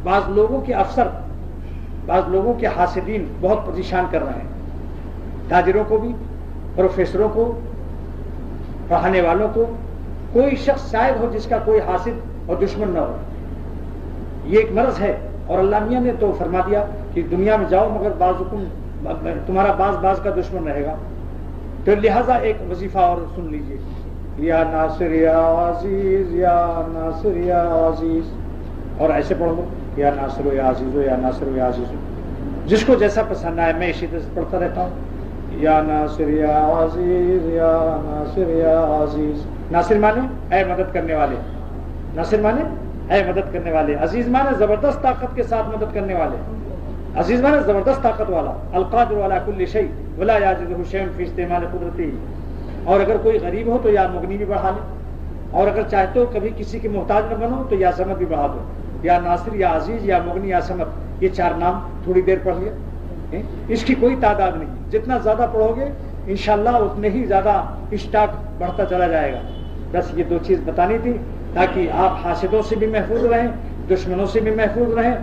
بعض لوگوں کے افسر، بعض لوگوں کے حاسدین بہت پریشان کر رہے ہیں، تاجروں کو بھی، پروفیسروں کو، پڑھانے والوں کو۔ کوئی شخص شاید ہو جس کا کوئی حاسد اور دشمن نہ ہو، یہ ایک مرض ہے، اور اللہ میاں نے تو فرما دیا کہ دنیا میں جاؤ مگر بعضکم، تمہارا بعض کا دشمن رہے گا۔ تو لہٰذا ایک وظیفہ اور سن لیجئے، یا ناصر یا عزیز، یا ناصر یا عزیز، اور ایسے پڑھ لو، یا ناصر یا عزیز ہو، یا ناصر یا عزیز ہو، جس کو جیسا پسند آئے۔ میں اسی طرح سے پڑھتا رہتا ہوں، یا ناصر یا عزیز، یا ناصر یا عزیز۔ ناصر مانے اے مدد کرنے والے، ناصر مانے اے مدد کرنے والے، عزیز مانے زبردست طاقت کے ساتھ مدد کرنے والے، عزیز مانے زبردست طاقت والا، القادر علی کل شیء ولا یعجزہ شیء فی استعمال قدرتہ۔ اور اگر کوئی غریب ہو تو یا مغنی بھی بڑھا لے، اور اگر چاہتے ہو کبھی کسی کے محتاج نہ بنو تو یا صمد بھی بڑھا دو، یا ناصر یا عزیز یا مغنی یا صمد، یہ 4 نام تھوڑی دیر پڑھ لیا، اس کی کوئی تعداد نہیں، جتنا زیادہ پڑھو گے انشاءاللہ اتنے ہی زیادہ اسٹاک بڑھتا چلا جائے گا۔ بس یہ 2 چیز بتانی تھی تاکہ آپ حاسدوں سے بھی محفوظ رہیں، دشمنوں سے بھی محفوظ رہیں۔